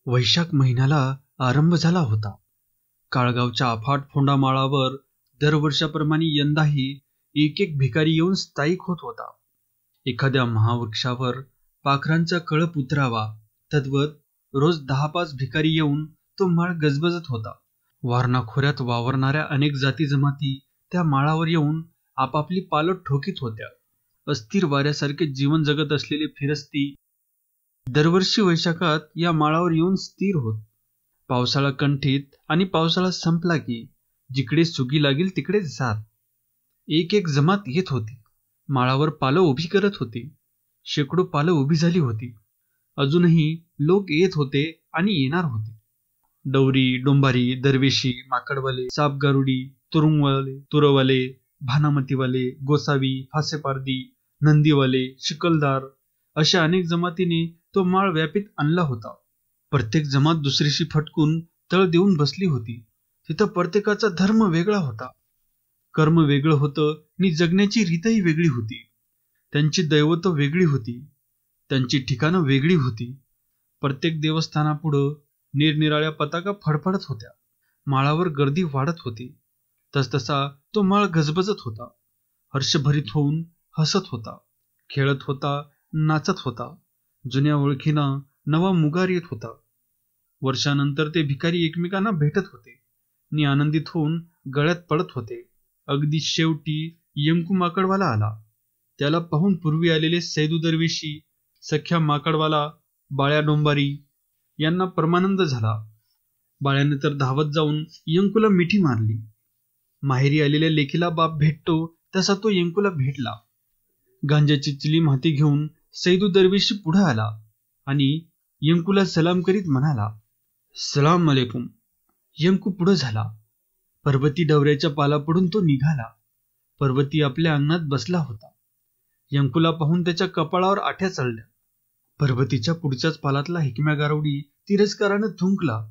वैशाख महिन्याला आरंभ झाला होता. काळगावच्या अफाट फोंडामाळावर दरवर्षाप्रमाणे यंदाही एक एक भिकारी येऊन स्थायिक होत होता. एखाद्या महावृक्षावर पाखरांचा कळप उतरावा तद्वत रोज 10-5 भिकारी येऊन तो माळ गजबजत होता. वारणा खोऱ्यात वावरणाऱ्या अनेक जाती जमाती त्या माळावर येऊन आपापली पालत ठोकीत होत्या. अस्थिर वाऱ्यासारखे जीवन जगत असलेले फिरस्ती दरवर्षी वैशाखात या माळावर येऊन स्थिर होत. पावसाळा कंठीत आणि पावसाळा संपला की जिकडे सुगी लागेल तिकडे जात. एक एक जमात येत होती. माळावर पालं उभी करत होती. शेकडो पालं उभी झाली होती. अजूनही लोक येत होते आणि येणार होते. डवरी, डोंबारी, दरवेशी, माकडवाले, सापगारुडी, तुरवाले, भानामतीवाले, गोसावी, फासेपारदी, नंदीवाले, शिकलदार अशा अनेक जमातीने तो माळ व्यापीत आणला होता. प्रत्येक जमात दुसरीशी फटकून तळ देऊन बसली होती. तिथं प्रत्येकाचा धर्म वेगळा होता. कर्म वेगळं होतं आणि जगण्याची रीतही वेगळी होती. त्यांची दैवत वेगळी होती. त्यांची ठिकाणं वेगळी होती. प्रत्येक देवस्थानापुढं निरनिराळ्या पताका फडफडत होत्या. माळावर गर्दी वाढत होती. तसतसा तो माळ गजबजत होता. हर्षभरीत होऊन हसत होता, खेळत होता, नाचत होता. जुन्या ओळखीनं नवा मुगार येत होता. वर्षानंतर ते भिकारी एकमेकांना भेटत होते आणि आनंदित होऊन गळ्यात पडत होते. अगदी शेवटी यंकू माकडवाला आला. त्याला पाहून पूर्वी आलेले सैदू दरवेशी, सख्या माकडवाला, बाळ्या डोंबारी यांना परमानंद झाला. बाळ्याने तर धावत जाऊन यंकूला मिठी मारली. माहेरी आलेल्या लेकीला बाप भेटतो तसा तो यंकूला भेटला. गांजाची चिलीम हाती घेऊन सैदू दरवेशी पुढे आला आणि यंकूला सलाम करीत म्हणाला, सलाम अलैकुम. यंकू पुढे झाला. पर्वती डवऱ्याच्या पालापडून तो निघाला. पर्वती आपल्या अंगणात बसला होता. यंकूला पाहून त्याच्या कपाळावर आठ्या चढल्या. पर्वतीच्या पुढच्याच पालातला हिकम्या गारवडी तिरस्कारानं थुंकला.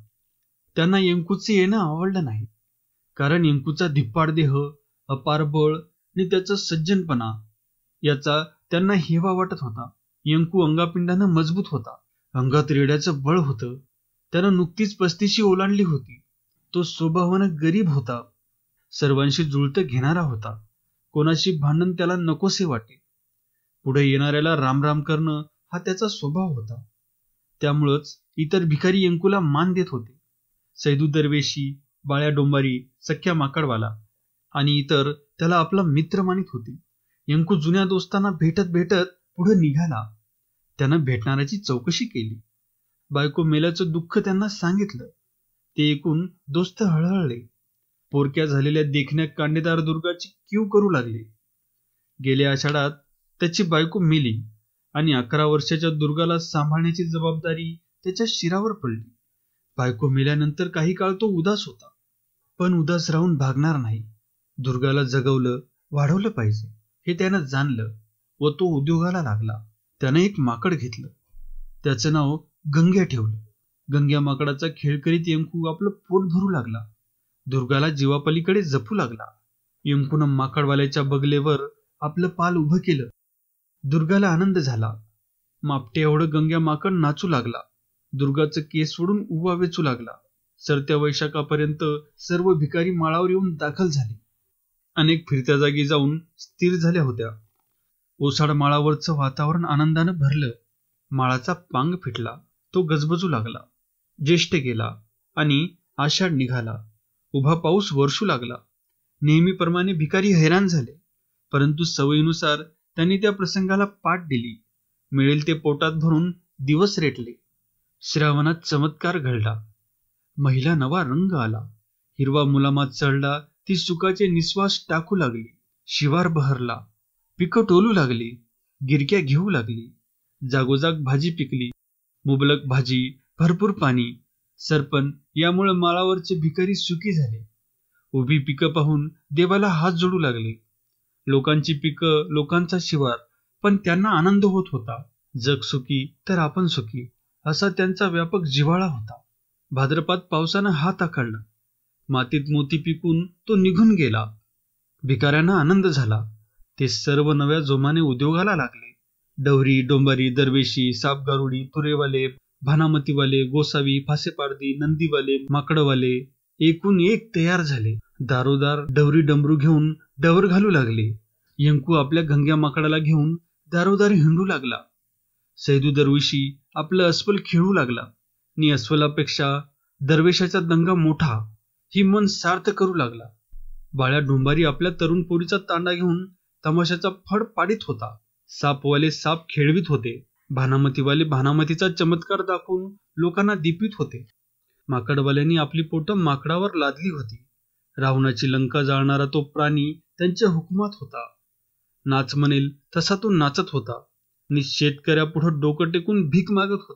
त्यांना यंकूचे येणं आवडलं नाही. कारण यंकूचा धिप्पाड देह, अपार बळ आणि त्याचा सज्जनपणा याचा त्यांना हेवा वाटत होता. यंकू अंगापिंडानं मजबूत होता. अंगात रेड्याचं बळ होतं. त्यानं नुकतीच 35 ओलांडली होती. तो स्वभावानं गरीब होता. सर्वांशी जुळतं घेणारा होता. कोणाशी भांडण त्याला नकोसे वाटे. पुढे येणाऱ्याला रामराम करणं हा त्याचा स्वभाव होता. त्यामुळंच इतर भिकारी यंकूला मान देत होते. सैदू दरवेशी, बाळ्या डोंबारी, सख्या माकडवाला आणि इतर त्याला आपला मित्र मानित होते. यंकू जुन्या दोस्तांना भेटत भेटत पुढे निघाला. त्यानं भेटणाऱ्याची चौकशी केली. बायको मेल्याचं दुःख त्यांना सांगितलं. ते ऐकून दोस्त हळहळले. पोरक्या झालेल्या देखण्या कांडेदार दुर्गाची कीव करू लागले. गेल्या आषाढात त्याची बायको मेली आणि 11 वर्षाच्या दुर्गाला सांभाळण्याची जबाबदारी त्याच्या शिरावर पडली. बायको मेल्यानंतर काही काळ तो उदास होता. पण उदास राहून भागणार नाही. दुर्गाला जगवलं, वाढवलं पाहिजे हे त्यानं जाणलं व तो उद्योगाला लागला. त्यानं एक माकड घेतलं. त्याचं नाव गंग्या ठेवलं. गंग्या माकडाचा खेळ करीत यंकू आपलं पोट भरू लागला. दुर्गाला जीवापलीकडे जपू लागला. यंकूनं माकडवाल्याच्या बगलेवर आपलं पाल उभं केलं. दुर्गाला आनंद झाला. मापटे एवढं गंग्या माकड नाचू लागला. दुर्गाचं केस सोडून उभा वेचू लागला. सरत्या वैशाखापर्यंत सर्व भिकारी माळावर येऊन दाखल झाले. अनेक फिरत्या जागी जाऊन स्थिर झाल्या होत्या. ओसाड माळावरचं वातावरण आनंदानं भरलं. माळाचा पांग फिटला. तो गजबजू लागला. ज्येष्ठ गेला आणि आषाढ निघाला. उभा पाऊस वरसू लागला. नेहमीप्रमाणे भिकारी हैराण झाले. परंतु सवयीनुसार त्यांनी त्या प्रसंगाला पाठ दिली. मिळेल ते पोटात भरून दिवस रेटले. श्रावणात चमत्कार घडला. महिला नवा रंग आला. हिरवा मुलामात चढला. ती सुखाचे निश्वास टाकू लागली. शिवार बहरला. पिकं टोलू लागली. गिरक्या घेऊ लागली. जागोजाग भाजी पिकली. मुबलक भाजी, भरपूर पाणी. सरपण यामुळे माळावरचे भिकारी सुखी झाले. उभी पिकं पाहून देवाला हात जोडू लागले. लोकांची पिकं, लोकांचा शिवार, पण त्यांना आनंद होत होता. जग सुखी तर आपण सुखी असा त्यांचा व्यापक जिव्हाळा होता. भाद्रपात पावसानं हात आखडला. मातीत मोती पिकून तो निघून गेला. भिकाऱ्यांना आनंद झाला. ते सर्व नव्या जोमाने उद्योगाला लागले. डवरी, डोंबारी, दरवेशी, सापगारुडी, तुरेवाले, भानामतीवाले, गोसावी, फासेपारधी, नंदीवाले, माकडवाले एकूण एक तयार झाले. दारोदार डवरी डमरू घेऊन डवर घालू लागले. यंकू आपल्या गंग्या माकडाला घेऊन दारोदार हिंडू लागला. सैदू दरविशी आपलं अस्वल खेळू लागला आणि अस्वलापेक्षा दरवेशाचा दंगा मोठा ही मन सार्थ करू लागला. बाळ्या डोंबारी आपल्या तरुण पोरीचा तांडा घेऊन तमाशाचा फड पाडित होता. सापवाले साप खेळवीत होते. भानामतीवाले भानामतीचा चमत्कार दाखवून लोकांना दिपीत होते. माकडवाल्यांनी आपली पोटं माकडावर लादली होती. रावणाची लंका जाळणारा तो प्राणी त्यांच्या हुकुमात होता. नाच म्हणेल तसा तो नाचत होता आणि शेतकऱ्यापुढं डोकं टेकून भीक मागत होता.